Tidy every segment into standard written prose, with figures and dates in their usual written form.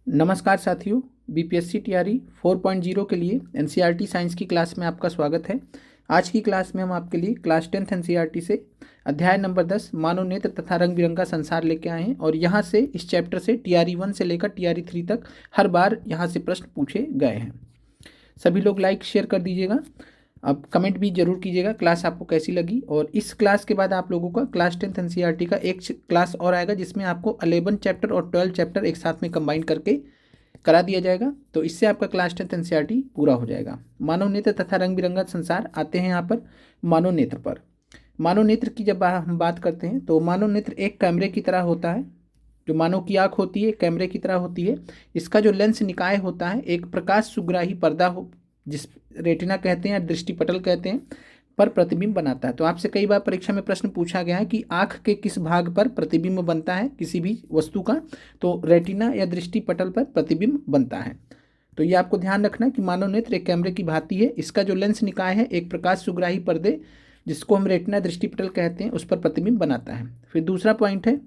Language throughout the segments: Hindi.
नमस्कार साथियों, बीपीएससी टीआरई 4.0 के लिए एनसीईआरटी साइंस की क्लास में आपका स्वागत है। आज की क्लास में हम आपके लिए क्लास 10th एनसीईआरटी से अध्याय नंबर 10 मानव नेत्र तथा रंग बिरंगा संसार लेके आए हैं और यहाँ से इस चैप्टर से टीआरई 1 से लेकर टीआरई 3 तक हर बार यहाँ से प्रश्न पूछे गए हैं। सभी लोग लाइक शेयर कर दीजिएगा। अब कमेंट भी जरूर कीजिएगा क्लास आपको कैसी लगी। और इस क्लास के बाद आप लोगों का क्लास 10th एनसीईआरटी का एक क्लास और आएगा जिसमें आपको 11 चैप्टर और 12 चैप्टर एक साथ में कंबाइन करके करा दिया जाएगा। तो इससे आपका क्लास 10th एनसीईआरटी पूरा हो जाएगा। मानव नेत्र तथा रंग बिरंगा संसार आते हैं यहाँ पर मानव नेत्र पर। मानव नेत्र की जब हम बात करते हैं तो मानव नेत्र एक कैमरे की तरह होता है। जो मानव की आँख होती है कैमरे की तरह होती है। इसका जो लेंस निकाय होता है एक प्रकाश सुग्राही पर्दा हो, जिस रेटिना कहते हैं या दृष्टिपटल कहते हैं, पर प्रतिबिंब बनाता है। तो आपसे कई बार परीक्षा में प्रश्न पूछा गया है कि आँख के किस भाग पर प्रतिबिंब बनता है किसी भी वस्तु का, तो रेटिना या दृष्टिपटल पर प्रतिबिंब बनता है। तो ये आपको ध्यान रखना है कि मानव नेत्र एक कैमरे की भांति है। इसका जो लेंस निकाय है एक प्रकाश सुग्राही पर्दे, जिसको हम रेटिना दृष्टिपटल कहते हैं, उस पर प्रतिबिंब बनाता है। फिर दूसरा पॉइंट है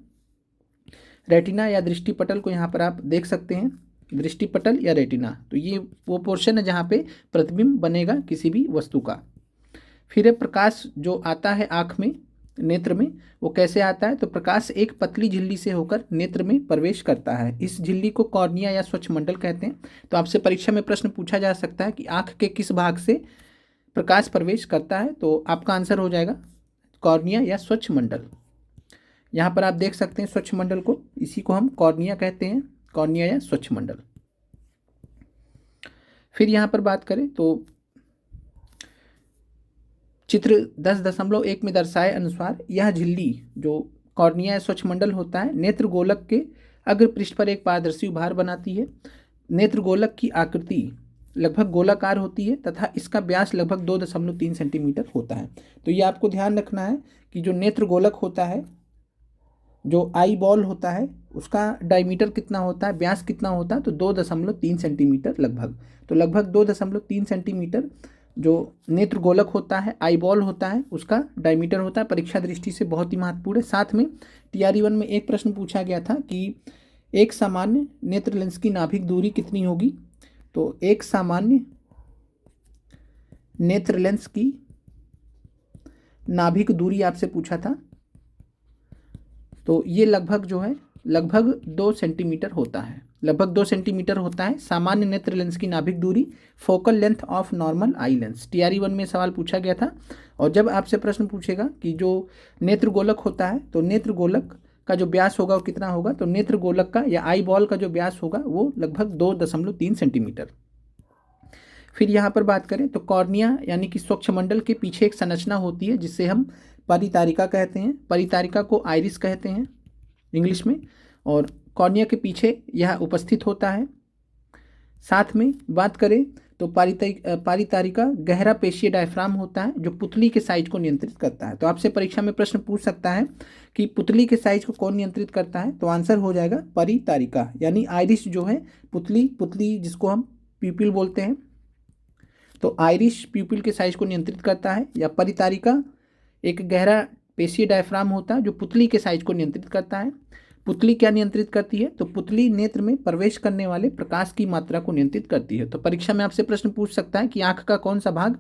रेटिना या दृष्टिपटल को यहाँ पर आप देख सकते हैं, दृष्टिपटल या रेटिना। तो ये वो पोर्शन है जहाँ पे प्रतिबिंब बनेगा किसी भी वस्तु का। फिर है प्रकाश जो आता है आँख में, नेत्र में, वो कैसे आता है? तो प्रकाश एक पतली झिल्ली से होकर नेत्र में प्रवेश करता है। इस झिल्ली को कॉर्निया या स्वच्छमंडल कहते हैं। तो आपसे परीक्षा में प्रश्न पूछा जा सकता है कि आँख के किस भाग से प्रकाश प्रवेश करता है, तो आपका आंसर हो जाएगा कॉर्निया या स्वच्छमंडल। यहाँ पर आप देख सकते हैं स्वच्छमंडल को, इसी को हम कॉर्निया कहते हैं, कॉर्निया या स्वच्छमंडल। फिर यहाँ पर बात करें तो चित्र 10.1 में दर्शाए अनुसार यह झिल्ली जो कॉर्निया या स्वच्छमंडल होता है नेत्र गोलक के अग्र पृष्ठ पर एक पारदर्शी उभार बनाती है। नेत्र गोलक की आकृति लगभग गोलाकार होती है तथा इसका व्यास लगभग 2.3 सेंटीमीटर होता है। तो ये आपको ध्यान रखना है कि जो नेत्र गोलक होता है, जो आई बॉल होता है, उसका डायमीटर कितना होता है, व्यास कितना होता है, तो 2.3 सेंटीमीटर लगभग। तो लगभग 2.3 सेंटीमीटर जो नेत्र गोलक होता है, आई बॉल होता है, उसका डायमीटर होता है। परीक्षा दृष्टि से बहुत ही महत्वपूर्ण है। साथ में टीआरई 1 में एक प्रश्न पूछा गया था कि एक सामान्य नेत्र लेंस की नाभिक दूरी कितनी होगी। तो एक सामान्य नेत्र लेंस की नाभिक दूरी आपसे पूछा था, तो ये लगभग जो है लगभग 2 सेंटीमीटर होता है, लगभग 2 सेंटीमीटर होता है सामान्य नेत्र लेंस की नाभिक दूरी, focal length of normal eye lens. TRE 1 में सवाल पूछा गया था। और जब आपसे प्रश्न पूछेगा कि जो नेत्र गोलक होता है, तो नेत्र गोलक का जो व्यास होगा वो कितना होगा, तो नेत्र गोलक का या आई बॉल का जो व्यास होगा वो लगभग 2.3 सेंटीमीटर। फिर यहाँ पर बात करें तो कॉर्निया यानी कि स्वच्छमंडल के पीछे एक संरचना होती है जिससे हम परितारिका कहते हैं। परितारिका को आइरिस कहते हैं इंग्लिश में, और कॉर्निया के पीछे यह उपस्थित होता है। साथ में बात करें तो परितारिका गहरा पेशीय डायफ्राम होता है जो पुतली के साइज को नियंत्रित करता है। तो आपसे परीक्षा में प्रश्न पूछ सकता है कि पुतली के साइज को कौन नियंत्रित करता है, तो आंसर हो जाएगा परितारिका, यानी आइरिस जो है पुतली जिसको हम प्यूपिल बोलते हैं, तो आइरिस प्यूपिल के साइज को नियंत्रित करता है। या परितारिका एक गहरा पेशीय डायफ्राम होता है जो पुतली के साइज को नियंत्रित करता है। पुतली क्या नियंत्रित करती है, तो पुतली नेत्र में प्रवेश करने वाले प्रकाश की मात्रा को नियंत्रित करती है। तो परीक्षा में आपसे प्रश्न पूछ सकता है कि आंख का कौन सा भाग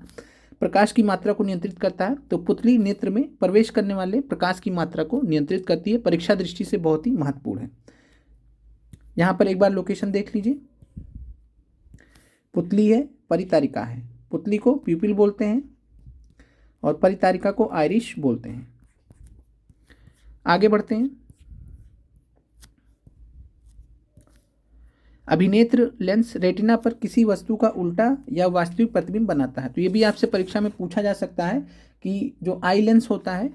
प्रकाश की मात्रा को नियंत्रित करता है, तो पुतली नेत्र में प्रवेश करने वाले प्रकाश की मात्रा को नियंत्रित करती है। परीक्षा दृष्टि से बहुत ही महत्वपूर्ण है। यहाँ पर एक बार लोकेशन देख लीजिए, पुतली है, परितारिका है। पुतली को प्यूपिल बोलते हैं और परितारिका को आइरिस बोलते हैं। आगे बढ़ते हैं। अभिनेत्र लेंस रेटिना पर किसी वस्तु का उल्टा या वास्तविक प्रतिबिंब बनाता है। तो ये भी आपसे परीक्षा में पूछा जा सकता है कि जो आई लेंस होता है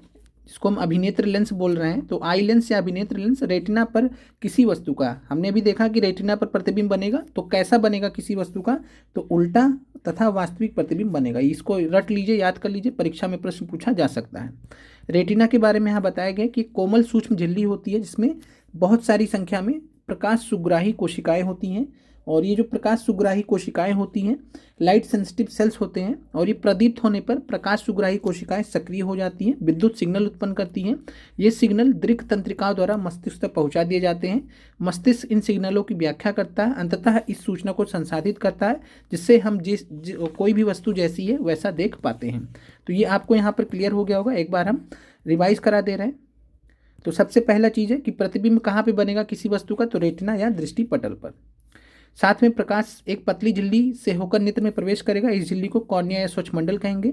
जिसको हम अभिनेत्र लेंस बोल रहे हैं, तो आई लेंस या अभिनेत्र लेंस रेटिना पर किसी वस्तु का, हमने भी देखा कि रेटिना पर प्रतिबिंब बनेगा, तो कैसा बनेगा किसी वस्तु का, तो उल्टा तथा वास्तविक प्रतिबिंब बनेगा। इसको रट लीजिए, याद कर लीजिए, परीक्षा में प्रश्न पूछा जा सकता है। रेटिना के बारे में यहाँ बताया गया कि कोमल सूक्ष्म झिल्ली होती है जिसमें बहुत सारी संख्या में प्रकाश सुग्राही कोशिकाएं होती हैं और ये जो प्रकाश सुग्राही कोशिकाएं होती हैं लाइट सेंसिटिव सेल्स होते हैं, और ये प्रदीप्त होने पर प्रकाश सुग्राही कोशिकाएं सक्रिय हो जाती हैं, विद्युत सिग्नल उत्पन्न करती हैं। ये सिग्नल दृक् तंत्रिकाओं द्वारा मस्तिष्क तक पहुंचा दिए जाते हैं। मस्तिष्क इन सिग्नलों की व्याख्या करता है, अंततः इस सूचना को संसाधित करता है, जिससे हम कोई भी वस्तु जैसी है वैसा देख पाते हैं। तो ये आपको यहाँ पर क्लियर हो गया होगा। एक बार हम रिवाइज करा दे रहे हैं। तो सबसे पहला चीज़ है कि प्रतिबिंब कहाँ पे बनेगा किसी वस्तु का, तो रेटिना या दृष्टि पटल पर। साथ में प्रकाश एक पतली झिल्ली से होकर नेत्र में प्रवेश करेगा, इस झिल्ली को कॉर्निया या स्वच्छमंडल कहेंगे।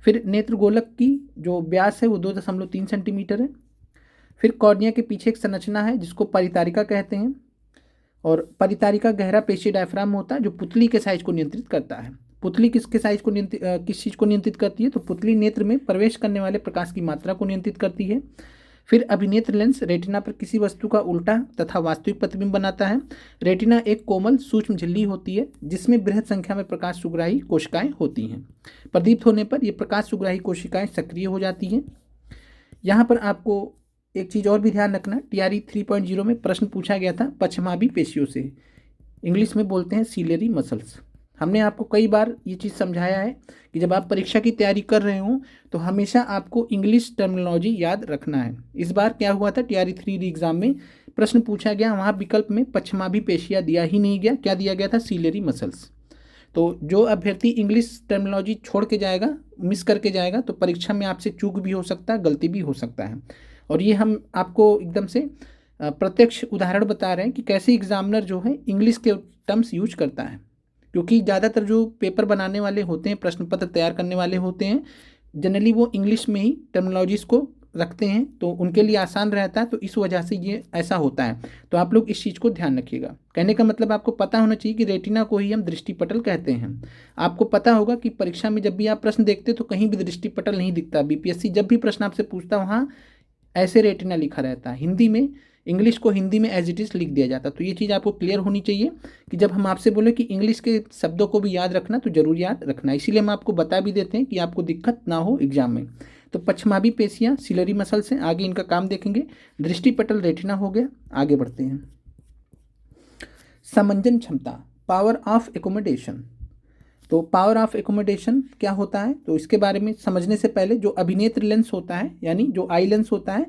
फिर नेत्र गोलक की जो व्यास है वो 2.3 सेंटीमीटर है। फिर कॉर्निया के पीछे एक संरचना है जिसको परितारिका कहते हैं, और परितारिका गहरा पेशी डायफ्राम होता है जो पुतली के साइज को नियंत्रित करता है। पुतली किसके साइज को किस चीज़ को नियंत्रित करती है, तो पुतली नेत्र में प्रवेश करने वाले प्रकाश की मात्रा को नियंत्रित करती है। फिर अभिनेत्र लेंस रेटिना पर किसी वस्तु का उल्टा तथा वास्तविक प्रतिबिंब बनाता है। रेटिना एक कोमल सूक्ष्म झिल्ली होती है जिसमें बृहद संख्या में प्रकाश सुग्राही कोशिकाएं होती हैं। प्रदीप्त होने पर ये प्रकाश सुग्राही कोशिकाएं सक्रिय हो जाती हैं। यहाँ पर आपको एक चीज़ और भी ध्यान रखना, TRE 3.0 में प्रश्न पूछा गया था पश्चमाभी पेशियों से, इंग्लिश में बोलते हैं सीलियरी मसल्स। हमने आपको कई बार ये चीज़ समझाया है कि जब आप परीक्षा की तैयारी कर रहे हो तो हमेशा आपको इंग्लिश टर्मिनोलॉजी याद रखना है। इस बार क्या हुआ था, TRE 3 एग्जाम में प्रश्न पूछा गया, वहाँ विकल्प में पश्चमाभी पेशियाँ दिया ही नहीं गया, क्या दिया गया था, सीलियरी मसल्स। तो जो अभ्यर्थी इंग्लिश टर्मिनोलॉजी छोड़ के जाएगा, मिस करके जाएगा, तो परीक्षा में आपसे चूक भी हो सकता है, गलती भी हो सकता है। और ये हम आपको एकदम से प्रत्यक्ष उदाहरण बता रहे हैं कि कैसे एग्जामिनर जो है इंग्लिश के टर्म्स यूज करता है, क्योंकि ज़्यादातर जो पेपर बनाने वाले होते हैं, प्रश्न पत्र तैयार करने वाले होते हैं, जनरली वो इंग्लिश में ही टर्मिनोलॉजीज़ को रखते हैं, तो उनके लिए आसान रहता है, तो इस वजह से ये ऐसा होता है। तो आप लोग इस चीज़ को ध्यान रखिएगा। कहने का मतलब आपको पता होना चाहिए कि रेटिना को ही हम दृष्टिपटल कहते हैं। आपको पता होगा कि परीक्षा में जब भी आप प्रश्न देखते तो कहीं भी दृष्टिपटल नहीं दिखता। BPSC जब भी प्रश्न आपसे पूछता वहाँ ऐसे रेटिना लिखा रहता है, हिंदी में, इंग्लिश को हिंदी में एज इट इज़ लिख दिया जाता। तो ये चीज़ आपको क्लियर होनी चाहिए कि जब हम आपसे बोले कि इंग्लिश के शब्दों को भी याद रखना, तो जरूर याद रखना। इसीलिए हम आपको बता भी देते हैं कि आपको दिक्कत ना हो एग्जाम में। तो पश्चमाभी पेशियाँ सीलियरी मसल्स हैं, आगे इनका काम देखेंगे। दृष्टिपटल रेटिना हो गया, आगे बढ़ते हैं। समंजन क्षमता, पावर ऑफ एकोमोडेशन। तो पावर ऑफ एकोमोडेशन क्या होता है, तो इसके बारे में समझने से पहले जो अभिनेत्र लेंस होता है, यानी जो आई लेंस होता है,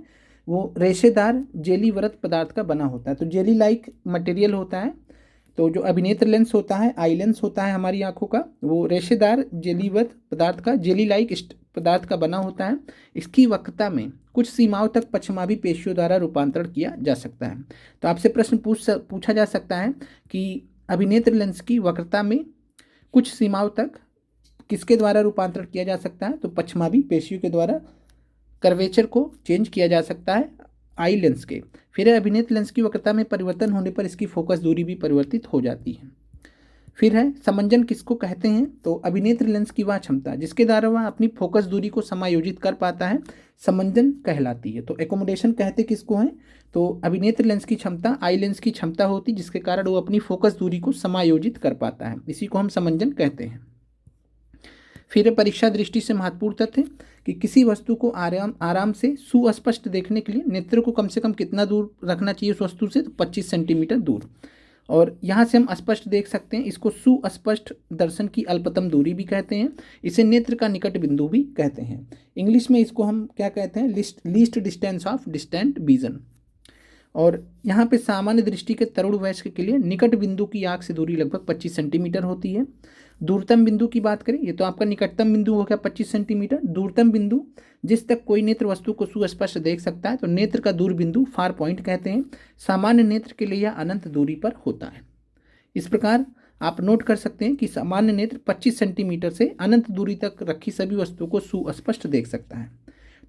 वो रेशेदार जेलीव्रत पदार्थ का बना होता है। तो जेली लाइक मटेरियल होता है। तो जो अभिनेत्र लेंस होता है, आई लेंस होता है हमारी आंखों का, वो रेशेदार जेलीव्रत पदार्थ का, जेली लाइक पदार्थ का बना होता है। इसकी वक्रता में कुछ सीमाओं तक पश्चमाभी पेशियों द्वारा रूपांतरण किया जा सकता है। तो आपसे प्रश्न पूछा जा सकता है कि अभिनेत्र लेंस की वक्रता में कुछ सीमाओं तक किसके द्वारा रूपांतरण किया जा सकता है, तो पश्चमाभी पेशियों के द्वारा कर्वेचर को चेंज किया जा सकता है आई लेंस के। फिर अभिनेत्र लेंस की वक्रता में परिवर्तन होने पर इसकी फोकस दूरी भी परिवर्तित हो जाती है। फिर है समंजन, किसको कहते हैं, तो अभिनेत्र लेंस की वह क्षमता जिसके द्वारा वह अपनी फोकस दूरी को समायोजित कर पाता है, समंजन कहलाती है। तो एकोमोडेशन कहते किसको है, तो अभिनेत्र लेंस की क्षमता आई लेंस की क्षमता होती जिसके कारण वो अपनी फोकस दूरी को समायोजित कर पाता है, इसी को हम समंजन कहते हैं। फिर परीक्षा दृष्टि से महत्वपूर्ण तथ्य कि किसी वस्तु को आराम से सुस्पष्ट देखने के लिए नेत्र को कम से कम कितना दूर रखना चाहिए उस वस्तु से, तो 25 सेंटीमीटर दूर। और यहाँ से हम स्पष्ट देख सकते हैं। इसको सुस्पष्ट दर्शन की अल्पतम दूरी भी कहते हैं। इसे नेत्र का निकट बिंदु भी कहते हैं। इंग्लिश में इसको हम क्या कहते हैं, least distance of distant vision. और यहाँ पे सामान्य दृष्टि के तरुण वयस्क के लिए निकट बिंदु की आँख से दूरी लगभग 25 सेंटीमीटर होती है। दूरतम बिंदु की बात करें, ये तो आपका निकटतम बिंदु हो गया 25 सेंटीमीटर। दूरतम बिंदु जिस तक कोई नेत्र वस्तु को सुस्पष्ट देख सकता है, तो नेत्र का दूर बिंदु फार पॉइंट कहते हैं। सामान्य नेत्र के लिए यह अनंत दूरी पर होता है। इस प्रकार आप नोट कर सकते हैं कि सामान्य नेत्र 25 सेंटीमीटर से अनंत दूरी तक रखी सभी वस्तुओं को सुस्पष्ट देख सकता है।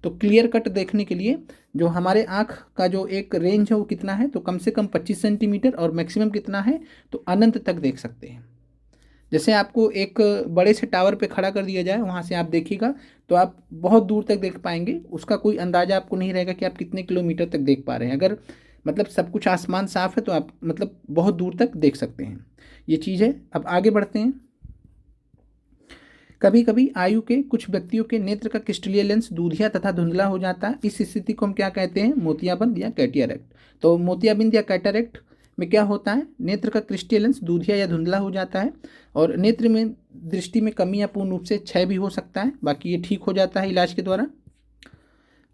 तो क्लियर कट देखने के लिए जो हमारे आँख का जो एक रेंज है वो कितना है, तो कम से कम 25 सेंटीमीटर, और मैक्सिमम कितना है, तो अनंत तक देख सकते हैं। जैसे आपको एक बड़े से टावर पे खड़ा कर दिया जाए, वहाँ से आप देखिएगा तो आप बहुत दूर तक देख पाएंगे, उसका कोई अंदाज़ा आपको नहीं रहेगा कि आप कितने किलोमीटर तक देख पा रहे हैं। अगर मतलब सब कुछ आसमान साफ है तो आप मतलब बहुत दूर तक देख सकते हैं, ये चीज़ है। अब आगे बढ़ते हैं। कभी कभी आयु के कुछ व्यक्तियों के नेत्र का क्रिस्टलीय लेंस दूधिया तथा धुंधला हो जाता है। इस स्थिति को हम क्या कहते हैं, मोतियाबिंद या कैटरैक्ट। तो मोतियाबिंद या कैटरैक्ट में क्या होता है, नेत्र का क्रिस्टल लेंस दूधिया या धुंधला हो जाता है और नेत्र में दृष्टि में कमी या पूर्ण रूप से क्षय भी हो सकता है, बाकी ये ठीक हो जाता है इलाज के द्वारा।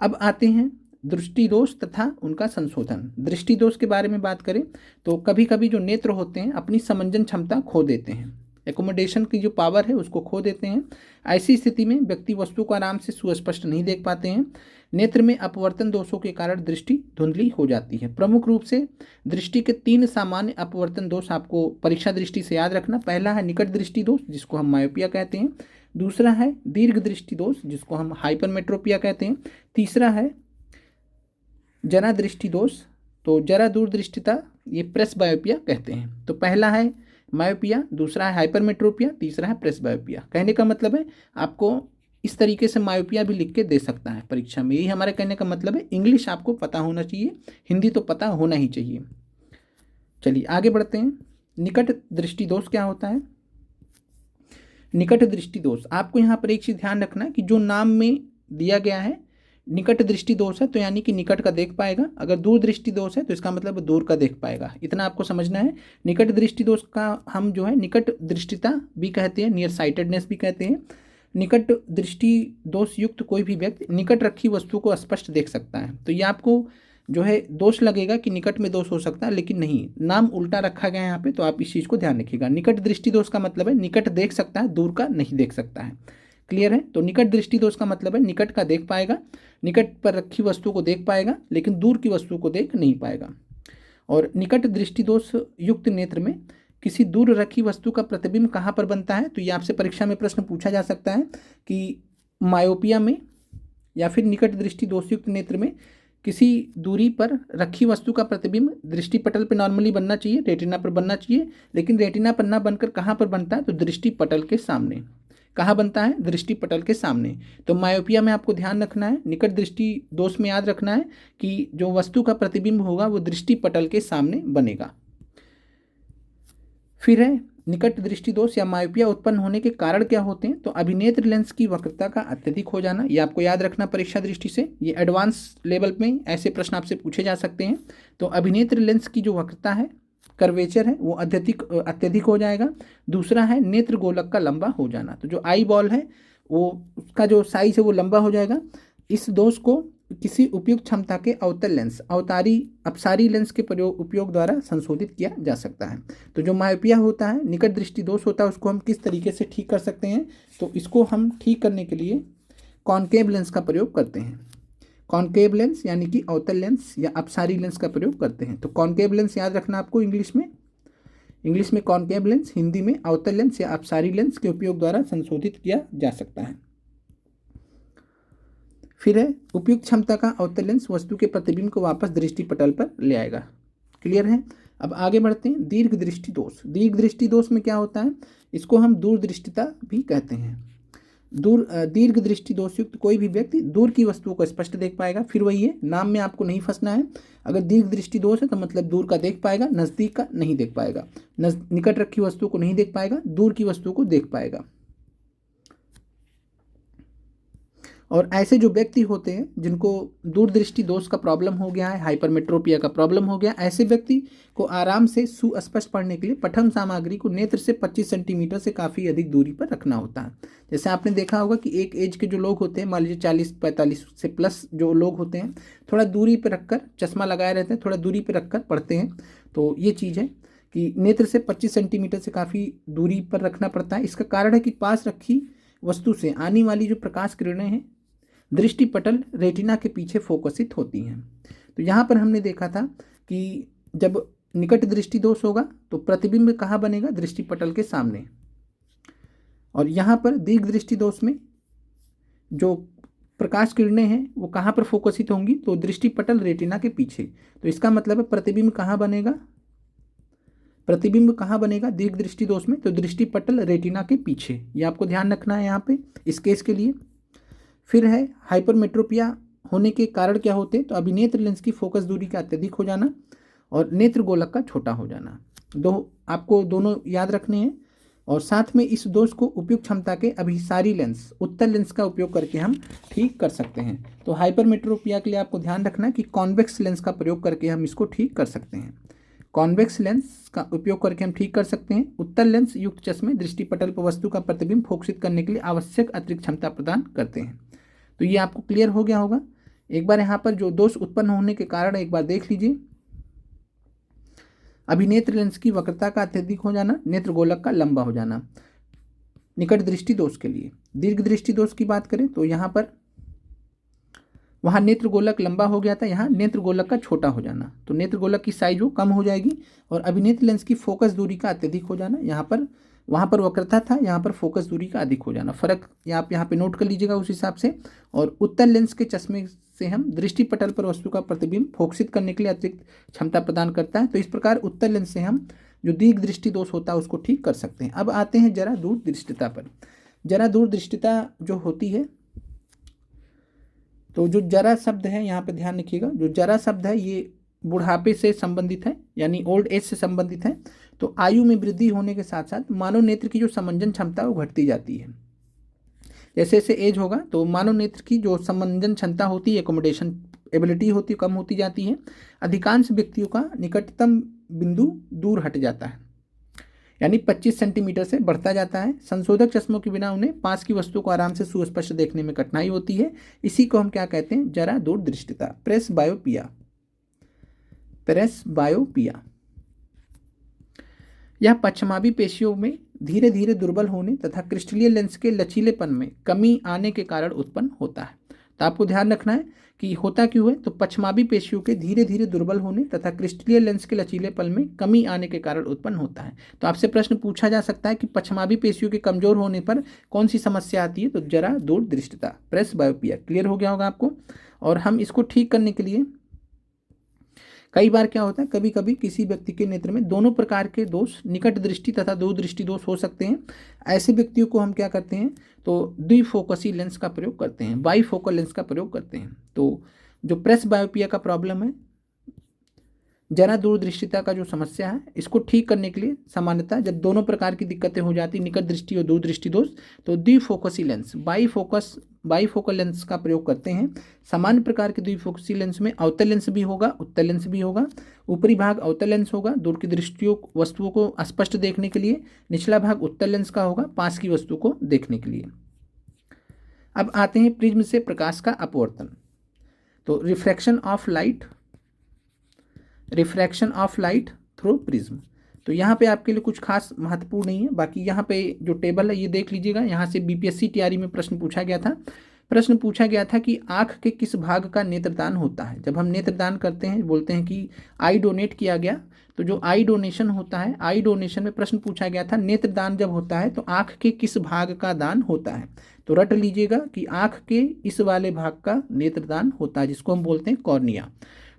अब आते हैं दृष्टि दोष तथा उनका संशोधन। दृष्टि दोष के बारे में बात करें तो कभी कभी जो नेत्र होते हैं अपनी समंजन क्षमता खो देते हैं, एकोमोडेशन की जो पावर है उसको खो देते हैं। ऐसी स्थिति में व्यक्ति वस्तु को आराम से सुस्पष्ट नहीं देख पाते हैं। नेत्र में अपवर्तन दोषों के कारण दृष्टि धुंधली हो जाती है। प्रमुख रूप से दृष्टि के 3 सामान्य अपवर्तन दोष आपको परीक्षा दृष्टि से याद रखना। पहला है निकट दृष्टि दोष जिसको हम मायोपिया कहते हैं, दूसरा है दीर्घ दृष्टि दोष जिसको हम हाइपरमेट्रोपिया कहते हैं, तीसरा है जरा दृष्टि दोष, तो जरा दूरदृष्टिता ये प्रेसबायोपिया कहते हैं। तो पहला है मायोपिया, दूसरा है हाइपरमेट्रोपिया, तीसरा है प्रेसबायोपिया। कहने का मतलब है आपको इस तरीके से मायोपिया भी लिख के दे सकता है परीक्षा में, यही हमारे कहने का मतलब है। इंग्लिश आपको पता होना चाहिए, हिंदी तो पता होना ही चाहिए। चलिए आगे बढ़ते हैं। निकट दृष्टि दोष क्या होता है? निकट दृष्टि दोष, आपको यहाँ पर एक चीज ध्यान रखना है कि जो नाम में दिया गया है निकट दृष्टि दोष है तो यानी कि निकट का देख पाएगा, अगर दूर दृष्टि दोष है तो इसका मतलब दूर का देख पाएगा, इतना आपको समझना है। निकट दृष्टि दोष का हम जो है निकट दृष्टिता भी कहते हैं, नियर साइटेडनेस भी कहते हैं। निकट दृष्टि दोष युक्त कोई भी व्यक्ति निकट रखी वस्तु को स्पष्ट देख सकता है। तो ये आपको जो है दोष लगेगा कि निकट में दोष हो सकता है, लेकिन नहीं, नाम उल्टा रखा गया है यहाँ पे, तो आप इस चीज़ को ध्यान रखिएगा। निकट दृष्टि दोष का मतलब है निकट देख सकता है, दूर का नहीं देख सकता है। क्लियर है? तो निकट दृष्टि दोष का मतलब है निकट का देख पाएगा, निकट पर रखी वस्तु को देख पाएगा, लेकिन दूर की वस्तु को देख नहीं पाएगा। और निकट दृष्टि दोष युक्त नेत्र में किसी दूर रखी वस्तु का प्रतिबिंब कहाँ पर बनता है? तो ये आपसे परीक्षा में प्रश्न पूछा जा सकता है कि मायोपिया में या फिर निकट दृष्टि दोष युक्त नेत्र में किसी दूरी पर रखी वस्तु का प्रतिबिंब दृष्टि पटल पर नॉर्मली बनना चाहिए, रेटिना पर बनना चाहिए, लेकिन रेटिना पर ना बनकर कहाँ पर बनता है? तो दृष्टि पटल के सामने। कहाँ बनता है? दृष्टि पटल के सामने। तो मायोपिया में आपको ध्यान रखना है, निकट दृष्टि दोष में याद रखना है कि जो वस्तु का प्रतिबिंब होगा वो दृष्टि पटल के सामने बनेगा। फिर है निकट दृष्टि दोष या मायोपिया उत्पन्न होने के कारण क्या होते हैं? तो अभिनेत्र लेंस की वक्रता का अत्यधिक हो जाना, ये आपको याद रखना परीक्षा दृष्टि से, ये एडवांस लेवल में ऐसे प्रश्न आपसे पूछे जा सकते हैं। तो अभिनेत्र लेंस की जो वक्रता है, कर्वेचर है, वो अत्यधिक हो जाएगा। दूसरा है नेत्र गोलक का लंबा हो जाना, तो जो आई बॉल है वो उसका जो साइज है वो लंबा हो जाएगा। इस दोष को किसी उपयुक्त क्षमता के अवतल लेंस, अपसारी लेंस के उपयोग द्वारा संशोधित किया जा सकता है। तो जो मायोपिया होता है, निकट दृष्टि दोष होता है, उसको हम किस तरीके से ठीक कर सकते हैं? तो इसको हम ठीक करने के लिए कॉनकेव लेंस का प्रयोग करते हैं। कॉनकेव लेंस यानी कि अवतल लेंस या अपसारी लेंस का प्रयोग करते हैं। तो कॉनकेव लेंस याद रखना आपको इंग्लिश में कॉनकेव लेंस, हिंदी में अवतल लेंस या अपसारी लेंस के उपयोग द्वारा संशोधित किया जा सकता है। फिर है उपयुक्त क्षमता का अवतल लेंस वस्तु के प्रतिबिंब को वापस दृष्टि पटल पर ले आएगा। क्लियर है? अब आगे बढ़ते हैं। दीर्घ दृष्टि दोष। दीर्घ दृष्टि दोष में क्या होता है? इसको हम दूरदृष्टिता भी कहते हैं। दीर्घ दृष्टि दोष युक्त कोई भी व्यक्ति दूर की वस्तुओं को स्पष्ट देख पाएगा। फिर वही है, नाम में आपको नहीं फंसना है। अगर दीर्घ दृष्टि दोष है तो मतलब दूर का देख पाएगा, नज़दीक का नहीं देख पाएगा। निकट रखी वस्तु को नहीं देख पाएगा, दूर की वस्तु को देख पाएगा। और ऐसे जो व्यक्ति होते हैं जिनको दूरदृष्टि दोष का प्रॉब्लम हो गया है, हाइपरमेट्रोपिया का प्रॉब्लम हो गया, ऐसे व्यक्ति को आराम से सुस्पष्ट पढ़ने के लिए पठन सामग्री को नेत्र से 25 सेंटीमीटर से काफ़ी अधिक दूरी पर रखना होता है। जैसे आपने देखा होगा कि एक एज के जो लोग होते हैं, मान लीजिए 40-45 से प्लस जो लोग होते हैं, थोड़ा दूरी पर रखकर चश्मा लगाए रहते हैं, थोड़ा दूरी पर रखकर पढ़ते हैं। तो ये चीज़ है कि नेत्र से 25 सेंटीमीटर से काफ़ी दूरी पर रखना पड़ता है। इसका कारण है कि पास रखी वस्तु से आने वाली जो प्रकाश किरणें हैं दृष्टि पटल रेटिना के पीछे फोकसित होती हैं। तो यहाँ पर हमने देखा था कि जब निकट दृष्टि दोष होगा तो प्रतिबिंब कहाँ बनेगा? दृष्टि पटल के सामने। और यहाँ पर दीर्घ दृष्टि दोष में जो प्रकाश किरणें हैं वो कहाँ पर फोकसित होंगी? तो दृष्टि पटल रेटिना के पीछे। तो इसका मतलब है प्रतिबिंब कहाँ बनेगा? प्रतिबिंब कहाँ बनेगा दीर्घ दृष्टि दोष में? तो दृष्टि पटल रेटिना के पीछे। ये आपको ध्यान रखना है यहाँ पे इस केस के लिए। फिर है हाइपरमेट्रोपिया होने के कारण क्या होते हैं? तो अभिनेत्र लेंस की फोकस दूरी का अत्यधिक हो जाना और नेत्र गोलक का छोटा हो जाना। आपको दोनों याद रखने हैं। और साथ में इस दोष को उपयुक्त क्षमता के अभिसारी लेंस, उत्तल लेंस का उपयोग करके हम ठीक कर सकते हैं। तो हाइपरमेट्रोपिया के लिए आपको ध्यान रखना है कि कॉन्वेक्स लेंस का प्रयोग करके हम इसको ठीक कर सकते हैं। कॉन्वेक्स लेंस का उपयोग करके हम ठीक कर सकते हैं। उत्तल लेंस युक्त चश्मे दृष्टिपटल पर वस्तु का प्रतिबिंब फोकसित करने के लिए आवश्यक अतिरिक्त क्षमता प्रदान करते हैं। तो ये आपको क्लियर हो गया होगा। एक बार यहाँ पर जो दोष उत्पन्न होने के कारण एक बार देख लीजिए। अभिनेत्र लेंस की वक्रता का अत्यधिक हो जाना, नेत्र गोलक का लंबा हो जाना। निकट दृष्टि दोष के लिए दीर्घ दृष्टि दोष की बात करें तो यहाँ पर वहाँ नेत्र गोलक लंबा हो गया था, यहाँ नेत्र गोलक का छोटा हो जाना, तो नेत्र गोलक की साइज वो कम हो जाएगी। और अभिनेत्र लेंस की फोकस दूरी का अत्यधिक हो जाना, यहाँ पर वहाँ पर वक्रता था, यहाँ पर फोकस दूरी का अधिक हो जाना। फर्क आप यहाँ पे नोट कर लीजिएगा उस हिसाब से। और उत्तल लेंस के चश्मे से हम दृष्टिपटल पर वस्तु का प्रतिबिंब फोकसित करने के लिए अतिरिक्त क्षमता प्रदान करता है। तो इस प्रकार उत्तल लेंस से हम जो दीर्घ दृष्टि दोष होता है उसको ठीक कर सकते हैं। अब आते हैं जरा दूर दृष्टिता पर। जरा दूर दृष्टिता जो होती है, तो जो जरा शब्द है यहाँ पे ध्यान रखिएगा, जो जरा शब्द है ये बुढ़ापे से संबंधित है, यानी ओल्ड एज से संबंधित है। तो आयु में वृद्धि होने के साथ साथ मानव नेत्र की जो समंजन क्षमता है वो घटती जाती है। जैसे जैसे एज होगा तो मानव नेत्र की जो समंजन क्षमता होती है, एकोमोडेशन एबिलिटी होती है, कम होती जाती है। अधिकांश व्यक्तियों का निकटतम बिंदु दूर हट जाता है, यानी 25 सेंटीमीटर से बढ़ता जाता है। संशोधक चश्मों के बिना उन्हें पास की वस्तु को आराम से सुस्पष्ट देखने में कठिनाई होती है। इसी को हम क्या कहते हैं, जरा दूर दृष्टिता, प्रेसबायोपिया। प्रेसबायोपिया यह पश्चिमाभी पेशियों में धीरे धीरे दुर्बल होने तथा क्रिस्टलीय लेंस के लचीलेपन में कमी आने के कारण उत्पन्न होता है। तो आपको ध्यान रखना है कि होता क्यों है, तो पश्चिमाभी पेशियों के धीरे धीरे दुर्बल होने तथा क्रिस्टलीय लेंस के लचीलेपन में कमी आने के कारण उत्पन्न होता है। तो आपसे प्रश्न पूछा जा सकता है कि पश्चिमाभी पेशियों के कमजोर होने पर कौन सी समस्या आती है, तो जरा दूर दृष्टिता, प्रेसबायोपिया। क्लियर हो गया होगा आपको। और हम इसको ठीक करने के लिए कई बार क्या होता है, कभी कभी किसी व्यक्ति के नेत्र में दोनों प्रकार के दोष, निकट दृष्टि तथा दूर दृष्टि दोष हो सकते हैं। ऐसे व्यक्तियों को हम क्या करते हैं, तो द्विफोकसी लेंस का प्रयोग करते हैं, बाईफोकल लेंस का प्रयोग करते हैं। तो जो प्रेसबायोपिया का प्रॉब्लम है, जरा दूरदृष्टिता का जो समस्या है, इसको ठीक करने के लिए सामान्यतः जब दोनों प्रकार की दिक्कतें हो जाती, निकट दृष्टि और दूर दृष्टि दोष, तो द्विफोकसी लेंस, बाईफोकल लेंस का प्रयोग करते हैं। सामान्य प्रकार के द्विफोकसी लेंस में अवतल लेंस भी होगा, उत्तल लेंस भी होगा। ऊपरी भाग अवतल लेंस होगा दूर की दृष्टियों वस्तुओं को स्पष्ट देखने के लिए, निचला भाग उत्तल लेंस का होगा पास की वस्तु को देखने के लिए। अब आते हैं प्रिज्म से प्रकाश का अपवर्तन। तो refraction of light through prism. तो यहाँ पे आपके लिए कुछ खास महत्वपूर्ण नहीं है, बाकी यहाँ पे जो टेबल है ये देख लीजिएगा। यहाँ से बीपीएससी टीआरई में प्रश्न पूछा गया था कि आँख के किस भाग का नेत्रदान होता है। जब हम नेत्रदान करते हैं, बोलते हैं कि आई डोनेट किया गया, तो जो आई डोनेशन होता है, आई डोनेशन में प्रश्न पूछा गया था नेत्रदान जब होता है तो आँख के किस भाग का दान होता है। तो रट लीजिएगा कि आँख के इस वाले भाग का नेत्रदान होता है, जिसको हम बोलते हैं कॉर्निया।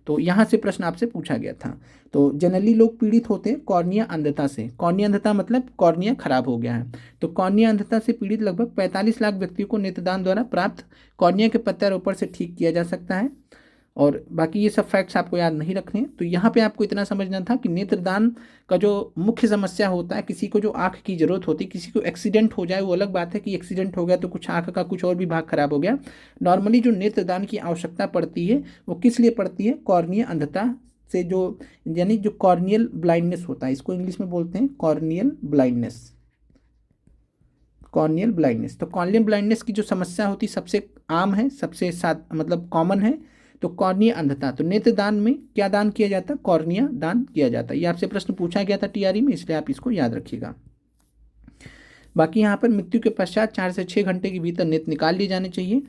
तो यहाँ से प्रश्न आपसे पूछा गया था। तो जनरली लोग पीड़ित होते हैं कॉर्निया अंधता से। कॉर्निया अंधता मतलब कॉर्निया खराब हो गया है। तो कॉर्निया अंधता से पीड़ित लगभग 45 लाख व्यक्तियों को नेत्रदान द्वारा प्राप्त कॉर्निया के प्रत्यारोपण से ठीक किया जा सकता है। और बाकी ये सब फैक्ट्स आपको याद नहीं रखने। तो यहाँ पे आपको इतना समझना था कि नेत्रदान का जो मुख्य समस्या होता है, किसी को जो आँख की ज़रूरत होती है, किसी को एक्सीडेंट हो जाए, वो अलग बात है कि एक्सीडेंट हो गया तो कुछ आँख का कुछ और भी भाग खराब हो गया। नॉर्मली जो नेत्रदान की आवश्यकता पड़ती है वो किस लिए पड़ती है, कॉर्निया अंधता से, जो यानी जो कॉर्नियल ब्लाइंडनेस होता है, इसको इंग्लिश में बोलते हैं कॉर्नियल ब्लाइंडनेस। कॉर्नियल ब्लाइंडनेस, तो कॉर्नियल ब्लाइंडनेस की जो समस्या होती सबसे आम है, सबसे मतलब कॉमन है। तो कॉर्निया अंधता, तो नेत्रदान में क्या दान किया जाता है, कॉर्निया दान किया जाता है। ये आपसे प्रश्न पूछा गया था टीआरई में, इसलिए आप इसको याद रखिएगा। बाकी यहाँ पर मृत्यु के पश्चात 4 से 6 घंटे के भीतर नेत्र निकाल लिए जाने चाहिए।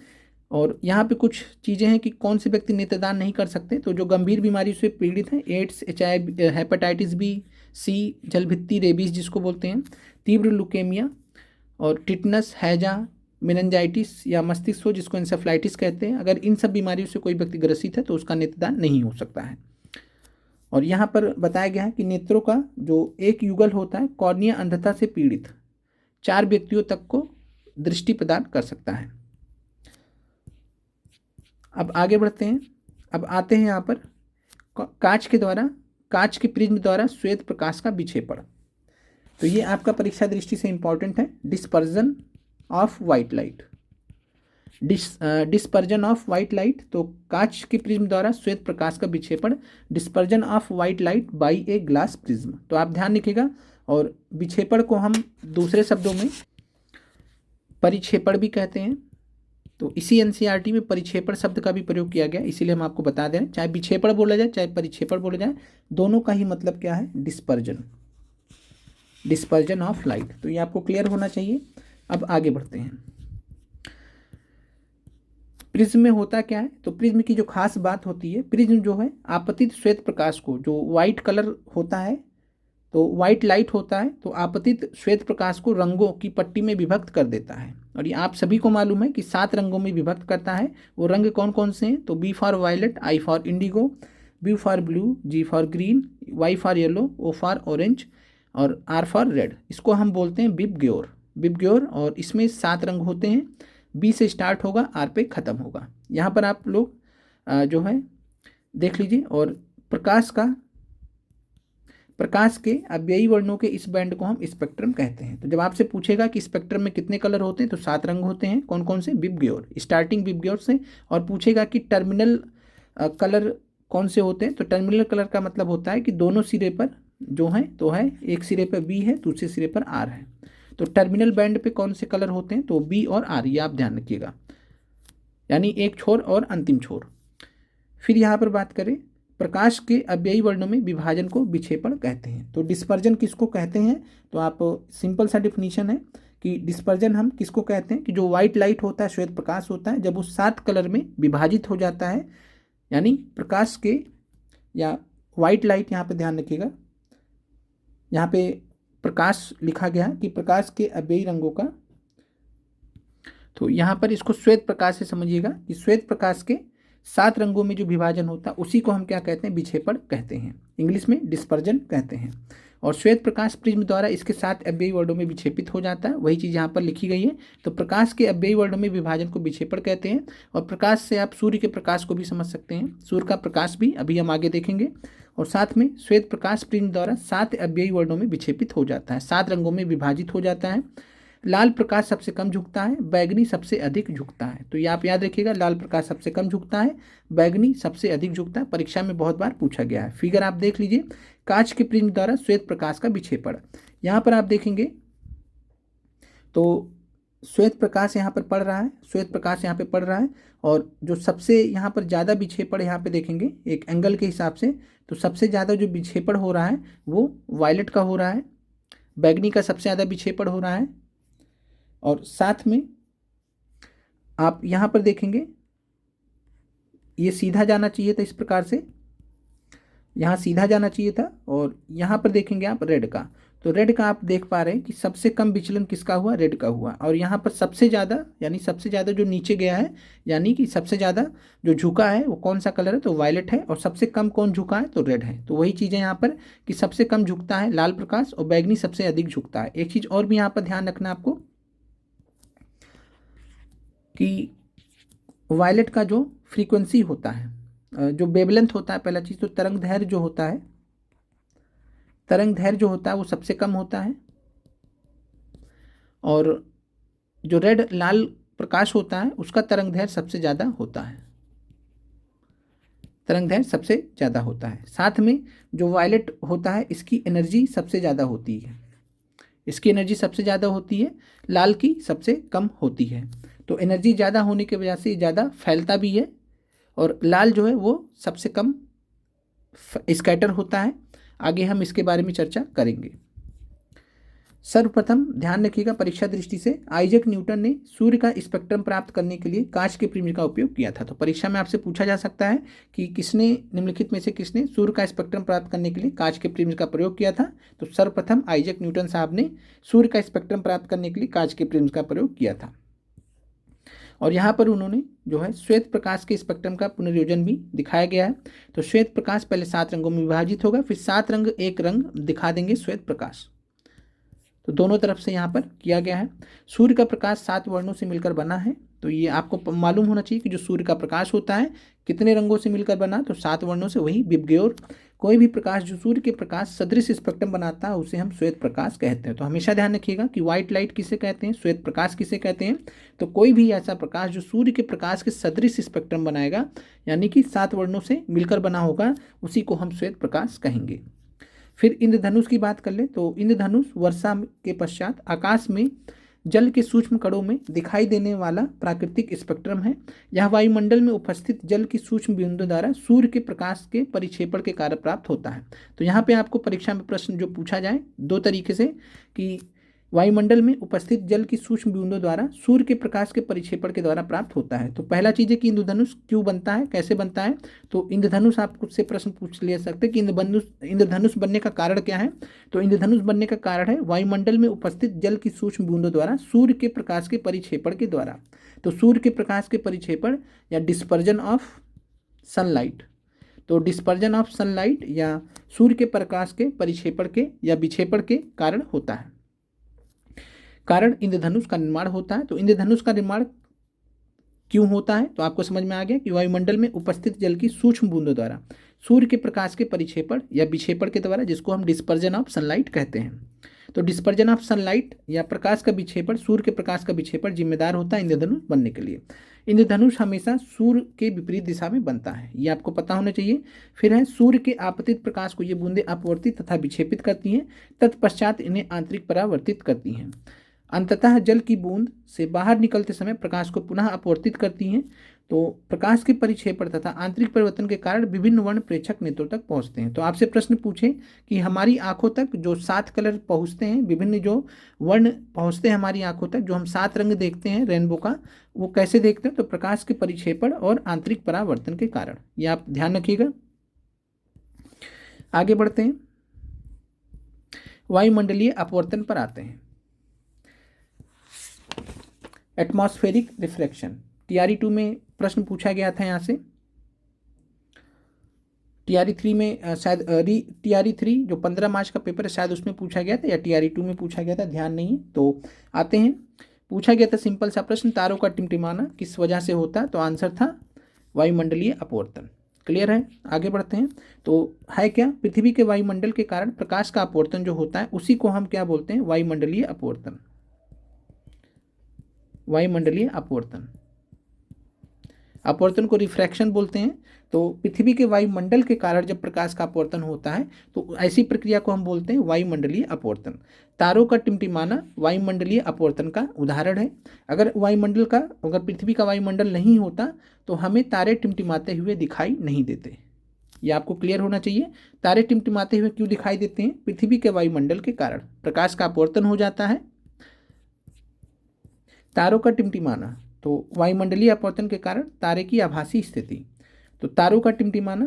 और यहाँ पे कुछ चीज़ें हैं कि कौन से व्यक्ति नेत्रदान नहीं कर सकते। तो जो गंभीर बीमारी से पीड़ित हैं, एड्स, HIV, हेपेटाइटिस बी, सी, जलभित्ती, रेबीज जिसको बोलते हैं, तीव्र लुकेमिया और टिटनस, हैजा, मेनिंजाइटिस या मस्तिष्क सोज जिसको एंसेफ्लाइटिस कहते हैं, अगर इन सब बीमारियों से कोई व्यक्ति ग्रसित है तो उसका नेत्रदान नहीं हो सकता है। और यहाँ पर बताया गया है कि नेत्रों का जो एक युगल होता है कॉर्निया अंधता से पीड़ित 4 व्यक्तियों तक को दृष्टि प्रदान कर सकता है। अब आगे बढ़ते हैं। अब आते हैं यहाँ पर कांच के प्रिज्म द्वारा श्वेत प्रकाश का विक्षेपण। तो ये आपका परीक्षा दृष्टि से इंपॉर्टेंट है, dispersion of white light. Dispersion of white light, तो कांच के प्रिज्म द्वारा श्वेत प्रकाश का विक्षेपण, dispersion of white light by a glass prism. तो आप ध्यान रखिएगा, और विक्षेपण को हम दूसरे शब्दों में परिक्षेपण भी कहते हैं। तो इसी एनसीईआरटी में परिक्षेपण शब्द का भी प्रयोग किया गया, इसीलिए हम आपको बता दे रहे हैं, चाहे विक्षेपण बोला जाए चाहे परिक्षेपण बोला जाए, दोनों का ही मतलब क्या है, डिस्पर्जन, डिस्पर्जन ऑफ लाइट। तो ये आपको क्लियर होना चाहिए। अब आगे बढ़ते हैं। प्रिज्म में होता क्या है, तो प्रिज्म की जो खास बात होती है, प्रिज्म जो है आपतित श्वेत प्रकाश को, जो वाइट कलर होता है, तो वाइट लाइट होता है, तो आपतित श्वेत प्रकाश को रंगों की पट्टी में विभक्त कर देता है। और ये आप सभी को मालूम है कि 7 रंगों में विभक्त करता है। वो रंग कौन कौन से हैं, तो B for violet, I for indigo, B for blue, G for green, Y for yellow, O for orange और आर फॉर रेड। इसको हम बोलते हैं विबग्योर, विबग्योर। और इसमें 7 रंग होते हैं, बी से स्टार्ट होगा, आर पे ख़त्म होगा। यहाँ पर आप लोग जो है देख लीजिए। और प्रकाश के अव्ययी वर्णों के इस बैंड को हम स्पेक्ट्रम कहते हैं। तो जब आपसे पूछेगा कि स्पेक्ट्रम में कितने कलर होते हैं, तो 7 रंग होते हैं। कौन कौन से, विबग्योर, स्टार्टिंग विबग्योर से। और पूछेगा कि टर्मिनल कलर कौन से होते हैं, तो टर्मिनल कलर का मतलब होता है कि दोनों सिरे पर जो है तो है, एक सिरे पर बी है, दूसरे सिरे पर आर है। तो टर्मिनल बैंड पे कौन से कलर होते हैं, तो बी और आर, ये आप ध्यान रखिएगा, यानी एक छोर और अंतिम छोर। फिर यहाँ पर बात करें, प्रकाश के अव्ययी वर्णों में विभाजन को विक्षेपण कहते हैं। तो डिस्पर्जन किसको कहते हैं, तो आप सिंपल सा डिफिनीशन है कि डिस्पर्जन हम किसको कहते हैं, कि जो व्हाइट लाइट होता है, श्वेत प्रकाश होता है, जब वो 7 कलर में विभाजित हो जाता है, यानी प्रकाश के, या व्हाइट लाइट, यहाँ पे ध्यान रखिएगा, यहाँ पे प्रकाश लिखा गया कि प्रकाश के अव्ययी रंगों का, तो यहाँ पर इसको श्वेत प्रकाश से समझिएगा कि श्वेत प्रकाश के 7 रंगों में जो विभाजन होता है उसी को हम क्या कहते हैं, विक्षेपण कहते हैं, इंग्लिश में डिस्पर्जन कहते हैं। और श्वेत प्रकाश प्रिज्म द्वारा इसके 7 अव्ययी वर्णों में विक्षेपित हो जाता है, वही चीज़ यहाँ पर लिखी गई है। तो प्रकाश के अव्ययी वर्णों में विभाजन को विक्षेपण कहते हैं। और प्रकाश से आप सूर्य के प्रकाश को भी समझ सकते हैं, सूर्य का प्रकाश भी अभी हम आगे देखेंगे। और साथ में श्वेत प्रकाश प्रिज्म द्वारा 7 अव्ययी वर्णों में विक्षेपित हो जाता है, 7 रंगों में विभाजित हो जाता है। लाल प्रकाश सबसे कम झुकता है, बैगनी सबसे अधिक झुकता है। तो ये आप याद रखिएगा, लाल प्रकाश सबसे कम झुकता है, बैगनी सबसे अधिक झुकता है। परीक्षा में बहुत बार पूछा गया है। फिगर आप देख लीजिए, कांच के प्रिज्म द्वारा श्वेत प्रकाश का विक्षेपण। यहाँ पर आप देखेंगे तो श्वेत प्रकाश यहाँ पर पड़ रहा है, श्वेत प्रकाश यहाँ पे पड़ रहा है। और जो सबसे यहाँ पर ज़्यादा विक्षेपण यहाँ पे देखेंगे एक एंगल के हिसाब से, तो सबसे ज़्यादा जो विक्षेपण हो रहा है वो वायलेट का हो रहा है, बैगनी का सबसे ज़्यादा विक्षेपण हो रहा है। और साथ में आप यहाँ पर देखेंगे ये सीधा जाना चाहिए था, इस प्रकार से यहाँ सीधा जाना चाहिए था। और यहाँ पर देखेंगे आप रेड का, तो रेड का आप देख पा रहे हैं कि सबसे कम विचलन किसका हुआ, रेड का हुआ। और यहाँ पर सबसे ज़्यादा, यानी सबसे ज़्यादा जो नीचे गया है, यानी कि सबसे ज़्यादा जो झुका है वो कौन सा कलर है, तो वायलेट है। और सबसे कम कौन झुका है, तो रेड है। तो वही चीज़ है यहाँ पर कि सबसे कम झुकता है लाल प्रकाश और बैगनी सबसे अधिक झुकता है। एक चीज़ और भी यहाँ पर ध्यान रखना आपको कि वायलेट का जो फ्रीक्वेंसी होता है, जो वेवलेंथ होता है, पहला चीज़ तो तरंग दैर्घ्य जो होता है, तरंग दैर्घ्य जो होता है वो सबसे कम होता है। और जो रेड लाल प्रकाश होता है उसका तरंग दैर्घ्य सबसे ज़्यादा होता है, तरंग दैर्घ्य सबसे ज़्यादा होता है। साथ में जो वायलेट होता है इसकी एनर्जी सबसे ज़्यादा होती है, इसकी एनर्जी सबसे ज़्यादा होती है, लाल की सबसे कम होती है। तो एनर्जी ज़्यादा होने की वजह से ज़्यादा फैलता भी है। और लाल जो है वो सबसे कम स्कैटर होता है। आगे हम इसके बारे में चर्चा करेंगे। सर्वप्रथम ध्यान रखिएगा, परीक्षा दृष्टि से आइजैक न्यूटन ने सूर्य का स्पेक्ट्रम प्राप्त करने के लिए कांच के प्रिज्म का उपयोग किया था। तो परीक्षा में आपसे पूछा जा सकता है कि किसने, निम्नलिखित में से किसने सूर्य का स्पेक्ट्रम प्राप्त करने के लिए कांच के प्रिज्म का प्रयोग किया था। तो सर्वप्रथम आइजैक न्यूटन साहब ने सूर्य का स्पेक्ट्रम प्राप्त करने के लिए कांच के प्रिज्म का प्रयोग किया था। और यहाँ पर उन्होंने जो है श्वेत प्रकाश के स्पेक्ट्रम का पुनर्योजन भी दिखाया गया है। तो श्वेत प्रकाश पहले 7 रंगों में विभाजित होगा, फिर 7 रंग एक रंग दिखा देंगे श्वेत प्रकाश। तो दोनों तरफ से यहाँ पर किया गया है। सूर्य का प्रकाश 7 वर्णों से मिलकर बना है। तो ये आपको मालूम होना चाहिए कि जो सूर्य का प्रकाश होता है कितने रंगों से मिलकर बना, तो 7 वर्णों से, वही विबग्योर। कोई भी प्रकाश जो सूर्य के प्रकाश सदृश स्पेक्ट्रम बनाता है उसे हम श्वेत प्रकाश कहते हैं। तो हमेशा ध्यान रखिएगा कि व्हाइट लाइट किसे कहते हैं, श्वेत प्रकाश किसे कहते हैं। तो कोई भी ऐसा प्रकाश जो सूर्य के प्रकाश के सदृश स्पेक्ट्रम बनाएगा, यानी कि 7 वर्णों से मिलकर बना होगा, उसी को हम श्वेत प्रकाश कहेंगे। फिर इंद्रधनुष की बात कर ले तो इंद्रधनुष वर्षा के पश्चात आकाश में जल के सूक्ष्म कणों में दिखाई देने वाला प्राकृतिक स्पेक्ट्रम है। यह वायुमंडल में उपस्थित जल की सूक्ष्म बिंदु द्वारा सूर्य के प्रकाश के परिक्षेपण के कारण प्राप्त होता है। तो यहाँ पे आपको परीक्षा में प्रश्न जो पूछा जाए 2 तरीके से कि वायुमंडल में उपस्थित जल की सूक्ष्म बिंदु द्वारा सूर्य के प्रकाश के परिक्षेपण के द्वारा प्राप्त होता है। तो पहला चीज़ है कि इंद्रधनुष क्यों बनता है, कैसे बनता है। तो इंद्रधनुष आप खुद से प्रश्न पूछ ले सकते हैं कि इंद्रधनुष बनने का कारण क्या है। तो इंद्रधनुष बनने का कारण है वायुमंडल में उपस्थित जल की सूक्ष्म बिंदु द्वारा सूर्य के प्रकाश के परिक्षेपण के द्वारा। तो सूर्य के प्रकाश के परिक्षेपण या डिस्पर्जन ऑफ सनलाइट, तो डिस्पर्जन ऑफ सनलाइट या सूर्य के प्रकाश के परिक्षेपण के या विक्षेपण के कारण होता है, कारण इंद्रधनुष का निर्माण होता है। तो इंद्रधनुष का निर्माण क्यों होता है, तो आपको समझ में आ गया कि वायुमंडल में उपस्थित जल की सूक्ष्म बूंदों द्वारा सूर्य के प्रकाश के परिक्षेपण या विक्षेपण के द्वारा, जिसको हम डिस्पर्जन ऑफ सनलाइट कहते हैं। तो डिस्पर्जन ऑफ सनलाइट या प्रकाश का विक्षेपण, सूर्य के प्रकाश का विक्षेपण जिम्मेदार होता है इंद्रधनुष बनने के लिए। इंद्रधनुष हमेशा सूर्य के विपरीत दिशा में बनता है, ये आपको पता होना चाहिए। फिर है सूर्य के आपतित प्रकाश को ये बूंदें अपवर्तित तथा विक्षेपित करती हैं, तत्पश्चात इन्हें आंतरिक परावर्तित करती हैं। अंततः जल की बूंद से बाहर निकलते समय प्रकाश को पुनः अपवर्तित करती हैं। तो प्रकाश के परिक्षेपण तथा आंतरिक परिवर्तन के कारण विभिन्न वर्ण प्रेक्षक नेत्रों तक पहुंचते हैं। तो आपसे प्रश्न पूछे कि हमारी आंखों तक जो 7 कलर पहुंचते हैं, विभिन्न जो वर्ण पहुंचते हैं हमारी आंखों तक, जो हम 7 रंग देखते हैं रेनबो का, वो कैसे देखते हैं, तो प्रकाश के परिक्षेपण और आंतरिक परावर्तन के कारण। ये आप ध्यान रखिएगा। आगे बढ़ते हैं, वायुमंडलीय अपवर्तन पर आते हैं। एटमॉस्फेरिक रिफ्रैक्शन टीआरई 2 में प्रश्न पूछा गया था यहाँ से। टीआरई 3 में शायद टीआरई 3 जो 15 मार्च का पेपर है शायद उसमें पूछा गया था, या टीआरई 2 में पूछा गया था, ध्यान नहीं है। तो आते हैं, पूछा गया था सिंपल सा प्रश्न, तारों का टिमटिमाना किस वजह से होता है। तो आंसर था वायुमंडलीय अपवर्तन। क्लियर है, आगे बढ़ते हैं। तो है क्या, पृथ्वी के वायुमंडल के कारण प्रकाश का अपवर्तन जो होता है उसी को हम क्या बोलते हैं, वायुमंडलीय अपवर्तन। वायुमंडलीय अपवर्तन, अपवर्तन को रिफ्रैक्शन बोलते हैं। तो पृथ्वी के वायुमंडल के कारण जब प्रकाश का अपवर्तन होता है तो ऐसी प्रक्रिया को हम बोलते हैं वायुमंडलीय अपवर्तन। तारों का टिमटिमाना वायुमंडलीय अपवर्तन का उदाहरण है। अगर पृथ्वी का वायुमंडल नहीं होता तो हमें तारे टिमटिमाते हुए दिखाई नहीं देते। ये आपको क्लियर होना चाहिए। तारे टिमटिमाते हुए क्यों दिखाई देते हैं, पृथ्वी के वायुमंडल के कारण प्रकाश का अपवर्तन हो जाता है। तारों का टिमटिमाना, तो वायुमंडलीय अपवर्तन के कारण तारे की आभासी स्थिति। तो तारों का टिमटिमाना,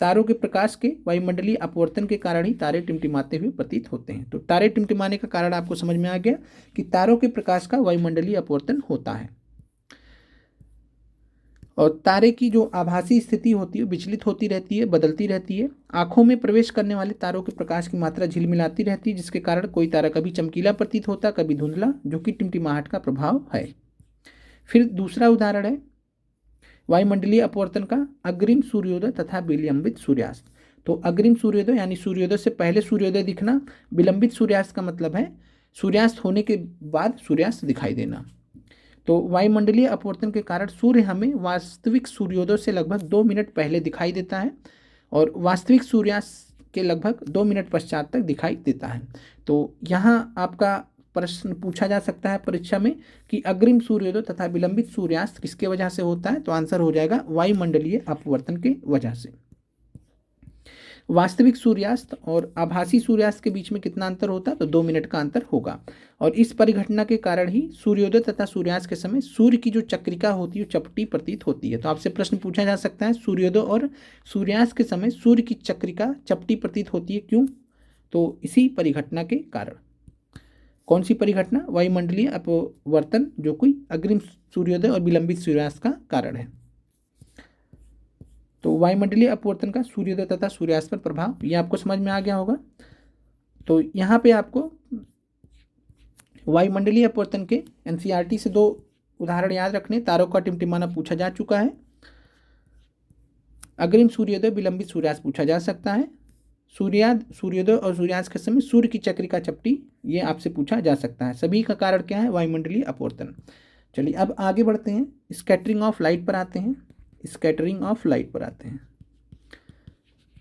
तारों के प्रकाश के वायुमंडलीय अपवर्तन के कारण ही तारे टिमटिमाते हुए प्रतीत होते हैं। तो तारे टिमटिमाने का कारण आपको समझ में आ गया कि तारों के प्रकाश का वायुमंडलीय अपवर्तन होता है। और तारे की जो आभासी स्थिति होती है विचलित होती रहती है, बदलती रहती है। आंखों में प्रवेश करने वाले तारों के प्रकाश की मात्रा झिलमिलाती रहती है, जिसके कारण कोई तारा कभी चमकीला प्रतीत होता, कभी धुंधला, जो कि टिमटिमाहट का प्रभाव है। फिर दूसरा उदाहरण है वायुमंडलीय अपवर्तन का अग्रिम सूर्योदय तथा विलंबित सूर्यास्त। तो अग्रिम सूर्योदय यानी सूर्योदय से पहले सूर्योदय दिखना, विलंबित सूर्यास्त का मतलब है सूर्यास्त होने के बाद सूर्यास्त दिखाई देना। तो वायुमंडलीय अपवर्तन के कारण सूर्य हमें वास्तविक सूर्योदय से लगभग 2 मिनट पहले दिखाई देता है और वास्तविक सूर्यास्त के लगभग 2 मिनट पश्चात तक दिखाई देता है। तो यहाँ आपका प्रश्न पूछा जा सकता है परीक्षा में कि अग्रिम सूर्योदय तथा विलंबित सूर्यास्त किसके वजह से होता है। तो आंसर हो जाएगा वायुमंडलीय अपवर्तन के वजह से। वास्तविक सूर्यास्त और आभासी सूर्यास्त के बीच में कितना अंतर होता है, तो 2 मिनट का अंतर होगा। और इस परिघटना के कारण ही सूर्योदय तथा सूर्यास्त के समय सूर्य की जो चक्रिका होती है चपटी प्रतीत होती है। तो आपसे प्रश्न पूछा जा सकता है सूर्योदय और सूर्यास्त के समय सूर्य की चक्रिका चपटी प्रतीत होती है, क्यों। तो इसी परिघटना के कारण। कौन सी परिघटना, वायुमंडलीय अपवर्तन, जो कोई अग्रिम सूर्योदय और विलंबित सूर्यास्त का कारण है। तो वायुमंडलीय अपवर्तन का सूर्योदय तथा सूर्यास्त पर प्रभाव, ये आपको समझ में आ गया होगा। तो यहाँ पे आपको वायुमंडलीय अपवर्तन के एनसीईआरटी से 2 उदाहरण याद रखने। तारों का टिमटिमाना पूछा जा चुका है, अग्रिम सूर्योदय विलंबित सूर्यास्त पूछा जा सकता है। सूर्योदय और सूर्यास्त के समय सूर्य की चक्रिका चपटी, ये आपसे पूछा जा सकता है। सभी का कारण क्या है? वायुमंडलीय अपवर्तन। चलिए अब आगे बढ़ते हैं, स्कैटरिंग ऑफ लाइट पर आते हैं। स्कैटरिंग ऑफ लाइट पर आते हैं।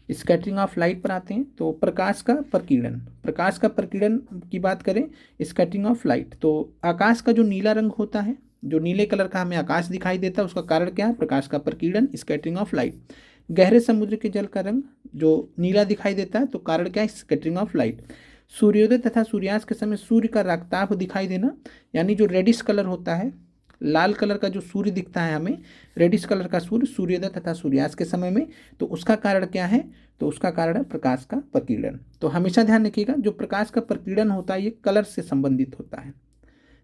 स्कैटरिंग ऑफ लाइट पर आते हैं तो प्रकाश का प्रकीर्णन, प्रकाश का प्रकीर्णन की बात करें, स्कैटरिंग ऑफ लाइट, तो आकाश का जो नीला रंग होता है, जो नीले कलर का हमें आकाश दिखाई देता है, उसका कारण क्या है? प्रकाश का प्रकीर्णन, स्कैटरिंग ऑफ लाइट। गहरे समुद्र के जल का रंग जो नीला दिखाई देता है, तो कारण क्या है? Scattering of light. सूर्योदय तथा सूर्यास्त के समय सूर्य का रक्ताभ दिखाई देना, यानी जो रेडिश कलर होता है, लाल कलर का जो सूर्य दिखता है हमें, रेडिश कलर का सूर्य सूर्योदय तथा सूर्यास्त के समय में, तो उसका कारण क्या है? तो उसका कारण है प्रकाश का प्रकीर्णन। तो हमेशा ध्यान रखिएगा, जो प्रकाश का प्रकीर्णन होता है ये कलर से संबंधित होता है,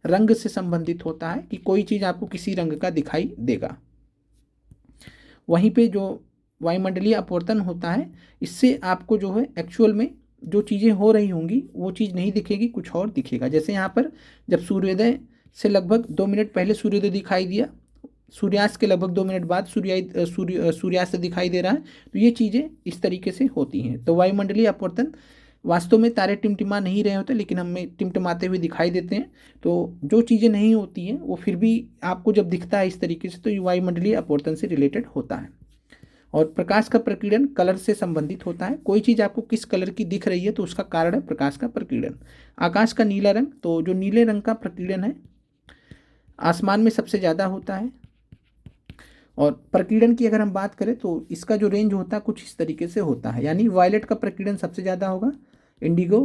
रंग से संबंधित होता है, कि कोई चीज़ आपको किसी रंग का दिखाई देगा। वहीं पे जो वायुमंडलीय अपवर्तन होता है, इससे आपको जो है एक्चुअल में जो चीज़ें हो रही होंगी वो चीज़ नहीं दिखेगी, कुछ और दिखेगा। जैसे यहाँ पर जब सूर्योदय से लगभग 2 मिनट पहले सूर्योदय दिखाई दिया, सूर्यास्त के लगभग 2 मिनट बाद सूर्यास्त दिखाई दे रहा है, तो ये चीज़ें इस तरीके से होती हैं। तो वायुमंडलीय अपवर्तन, वास्तव में तारे टिमटिमा नहीं रहे होते, लेकिन हमें टिमटिमाते हुए दिखाई देते हैं। तो जो चीज़ें नहीं होती हैं वो फिर भी आपको जब दिखता है इस तरीके से, तो ये वायुमंडलीय अपवर्तन से रिलेटेड होता है। और प्रकाश का प्रकीर्णन कलर से संबंधित होता है, कोई चीज़ आपको किस कलर की दिख रही है तो उसका कारण है प्रकाश का प्रकीर्णन। आकाश का नीला रंग, तो जो नीले रंग का प्रकीर्णन है आसमान में सबसे ज़्यादा होता है। और प्रकीर्णन की अगर हम बात करें तो इसका जो रेंज होता है कुछ इस तरीके से होता है, यानी वायलेट का प्रकीर्णन सबसे ज़्यादा होगा, इंडिगो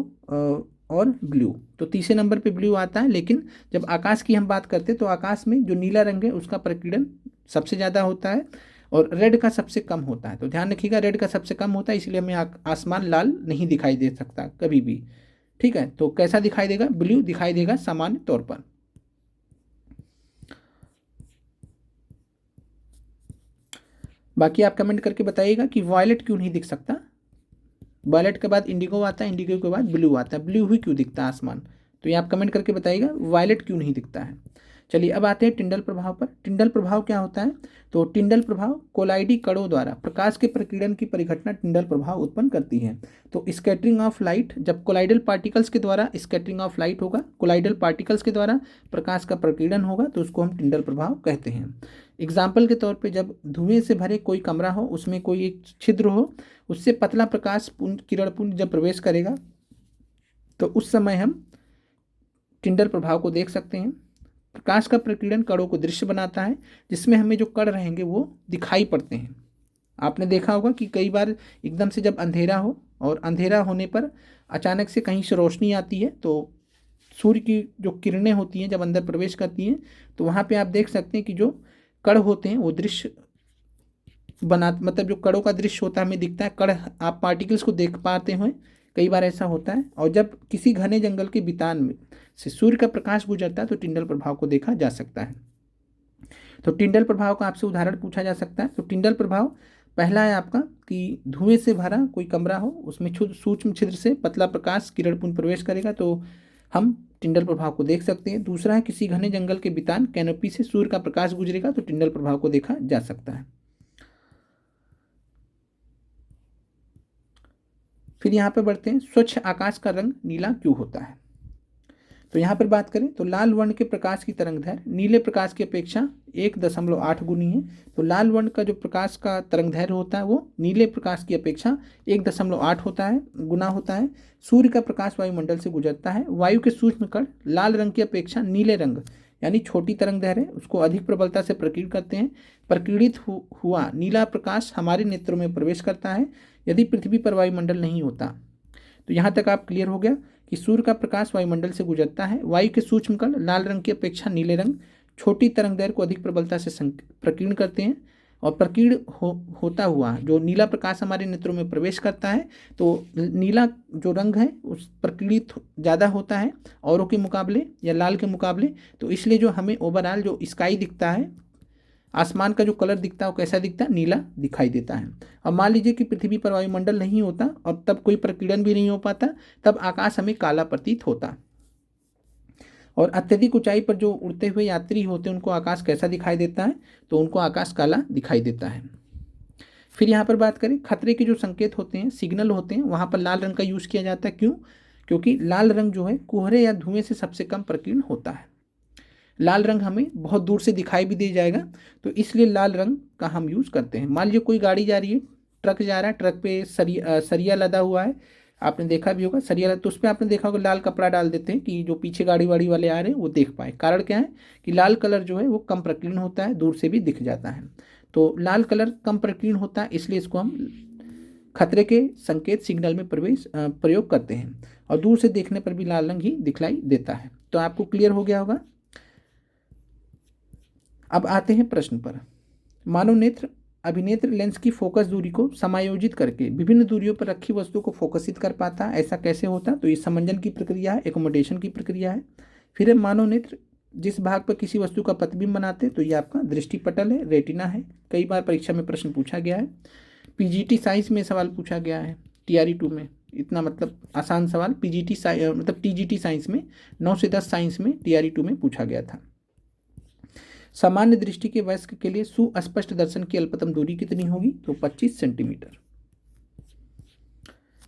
और ब्लू, तो तीसरे नंबर पे ब्लू आता है। लेकिन जब आकाश की हम बात करते हैं तो आकाश में जो नीला रंग है उसका प्रकीर्णन सबसे ज़्यादा होता है, और रेड का सबसे कम होता है। तो ध्यान रखिएगा, रेड का सबसे कम होता है, इसलिए हमें आसमान लाल नहीं दिखाई दे सकता कभी भी। ठीक है, तो कैसा दिखाई देगा? ब्लू दिखाई देगा सामान्य तौर पर। बाकी आप कमेंट करके बताइएगा कि वायलेट क्यों नहीं दिख सकता। वायलेट के बाद इंडिगो आता है, इंडिगो के बाद ब्लू आता है, ब्लू ही क्यों दिखता है आसमान? तो ये आप कमेंट करके बताइएगा वायलेट क्यों नहीं दिखता है। चलिए अब आते हैं टिंडल प्रभाव पर। टिंडल प्रभाव क्या होता है? तो टिंडल प्रभाव कोलाइडी कणों द्वारा प्रकाश के प्रकीर्णन की परिघटना टिंडल प्रभाव उत्पन्न करती है। तो स्कैटरिंग ऑफ लाइट, जब कोलाइडल पार्टिकल्स के द्वारा स्कैटरिंग ऑफ लाइट होगा, कोलाइडल पार्टिकल्स के द्वारा प्रकाश का प्रकीर्णन होगा, तो उसको हम टिंडल प्रभाव कहते हैं। एग्जाम्पल के तौर पे जब धुएं से भरे कोई कमरा हो, उसमें कोई एक छिद्र हो, उससे पतला प्रकाश पुंज, किरण पुंज जब प्रवेश करेगा, तो उस समय हम टिंडल प्रभाव को देख सकते हैं। प्रकाश का प्रकीर्णन कणों को दृश्य बनाता है, जिसमें हमें जो कण रहेंगे वो दिखाई पड़ते हैं। आपने देखा होगा कि कई बार एकदम से जब अंधेरा हो, और अंधेरा होने पर अचानक से कहीं से रोशनी आती है, तो सूर्य की जो किरणें होती हैं जब अंदर प्रवेश करती हैं, तो वहाँ पे आप देख सकते हैं कि जो कण होते हैं वो दृश्य मतलब जो कणों का दृश्य होता है हमें दिखता है, कण आप पार्टिकल्स को देख पाते हैं, कई बार ऐसा होता है। और जब किसी घने जंगल के बितान में से सूर्य का प्रकाश गुजरता है तो टिंडल प्रभाव को देखा जा सकता है। तो टिंडल प्रभाव का आपसे उदाहरण पूछा जा सकता है। तो टिंडल प्रभाव पहला है आपका कि धुएं से भरा कोई कमरा हो, उसमें सूक्ष्म छिद्र से पतला प्रकाश किरणपुंज प्रवेश करेगा, तो हम टिंडल प्रभाव को देख सकते हैं। दूसरा है किसी घने जंगल के बितान कैनोपी से सूर्य का प्रकाश गुजरेगा, तो टिंडल प्रभाव को देखा जा सकता है। फिर यहाँ पर बढ़ते हैं, स्वच्छ आकाश का रंग नीला क्यों होता है? तो यहाँ पर बात करें तो लाल वर्ण के प्रकाश की तरंगदैर्घ्य नीले प्रकाश की अपेक्षा 1.8 गुनी है। तो लाल वर्ण का जो प्रकाश का तरंगदैर्घ्य होता है वो नीले प्रकाश की अपेक्षा 1.8 होता है, गुना होता है। सूर्य का प्रकाश वायुमंडल से गुजरता है, वायु के सूक्ष्म कण लाल रंग की अपेक्षा नीले रंग यानी छोटी तरंगदैर्घ्य उसको अधिक प्रबलता से प्रकीर्णित करते हैं। प्रकीर्णित हुआ नीला प्रकाश हमारे नेत्रों में प्रवेश करता है यदि पृथ्वी पर वायुमंडल नहीं होता। तो यहाँ तक आप क्लियर हो गया कि सूर्य का प्रकाश वायुमंडल से गुजरता है, वायु के सूक्ष्म कण लाल रंग की अपेक्षा नीले रंग छोटी तरंगदैर्घ्य को अधिक प्रबलता से प्रकीर्ण करते हैं, और प्रकीर्ण होता हुआ जो नीला प्रकाश हमारे नेत्रों में प्रवेश करता है, तो नीला जो रंग है उस प्रकीर्णित ज़्यादा होता है औरों के मुकाबले या लाल के मुकाबले। तो इसलिए जो हमें ओवरऑल जो स्काई दिखता है, आसमान का जो कलर दिखता है वो कैसा दिखता है? नीला दिखाई देता है। अब मान लीजिए कि पृथ्वी पर वायुमंडल नहीं होता और तब कोई प्रकीर्णन भी नहीं हो पाता, तब आकाश हमें काला प्रतीत होता। और अत्यधिक ऊंचाई पर जो उड़ते हुए यात्री होते हैं उनको आकाश कैसा दिखाई देता है? तो उनको आकाश काला दिखाई देता है। फिर यहाँ पर बात करें खतरे के जो संकेत होते हैं, सिग्नल होते हैं, वहाँ पर लाल रंग का यूज़ किया जाता है। क्यों? क्योंकि लाल रंग जो है कोहरे या धुएं से सबसे कम प्रकीर्ण होता है। लाल रंग हमें बहुत दूर से दिखाई भी दे जाएगा, तो इसलिए लाल रंग का हम यूज़ करते हैं। मान लीजिए कोई गाड़ी जा रही है, ट्रक जा रहा है, ट्रक पे सरिया लदा हुआ है, आपने देखा भी होगा सरिया, तो उस पर आपने देखा होगा लाल कपड़ा डाल देते हैं कि जो पीछे गाड़ी वाड़ी वाले आ रहे हैं वो देख पाए। कारण क्या है कि लाल कलर जो है वो कम प्रकीर्ण होता है, दूर से भी दिख जाता है। तो लाल कलर कम प्रकीर्ण होता है, इसलिए इसको हम खतरे के संकेत सिग्नल में प्रयोग करते हैं, और दूर से देखने पर भी लाल रंग ही दिखलाई देता है। तो आपको क्लियर हो गया होगा। अब आते हैं प्रश्न पर। मानव नेत्र अभिनेत्र लेंस की फोकस दूरी को समायोजित करके विभिन्न दूरियों पर रखी वस्तु को फोकसित कर पाता है। ऐसा कैसे होता है? तो ये समंजन की प्रक्रिया है, एकोमोडेशन की प्रक्रिया है। फिर है मानव नेत्र जिस भाग पर किसी वस्तु का प्रतिबिंब बनाते हैं, तो ये आपका दृष्टिपटल है, रेटिना है। कई बार परीक्षा में प्रश्न पूछा गया है, पीजीटी साइंस में सवाल पूछा गया है, टीआरई 2 में। इतना मतलब आसान सवाल पीजीटी मतलब टीजीटी साइंस में 9 से 10 साइंस में टीआरई 2 में पूछा गया था। सामान्य दृष्टि के वयस्क के लिए सुस्पष्ट दर्शन की अल्पतम दूरी कितनी होगी? तो 25 सेंटीमीटर।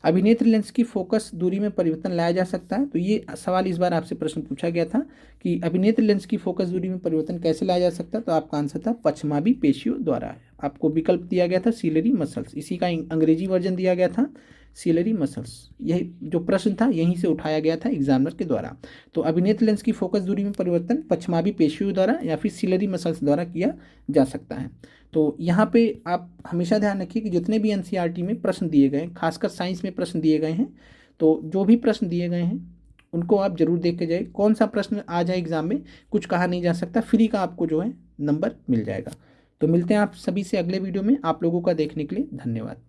अभिनेत्र लेंस की फोकस दूरी में परिवर्तन लाया जा सकता है। तो ये सवाल इस बार आपसे प्रश्न पूछा गया था कि अभिनेत्र लेंस की फोकस दूरी में परिवर्तन कैसे लाया जा सकता है? तो आपका आंसर था पश्चमाभी पेशियों द्वारा। आपको विकल्प दिया गया था सीलरी मसल्स, इसी का अंग्रेजी वर्जन दिया गया था सीलरी मसल्स। यही जो प्रश्न था यहीं से उठाया गया था एग्जामिनर के द्वारा। तो अभिनेत्र लेंस की फोकस दूरी में परिवर्तन पश्चमाभी पेशियों द्वारा या फिर सीलरी मसल्स द्वारा किया जा सकता है। तो यहाँ पे आप हमेशा ध्यान रखिए कि जितने भी एनसीईआरटी में प्रश्न दिए गए हैं, खासकर साइंस में प्रश्न दिए गए हैं, तो जो भी प्रश्न दिए गए हैं उनको आप जरूर देख के जाए। कौन सा प्रश्न आ जाए एग्जाम में कुछ कहा नहीं जा सकता, फ्री का आपको जो है नंबर मिल जाएगा। तो मिलते हैं आप सभी से अगले वीडियो में। आप लोगों का देखने के लिए धन्यवाद।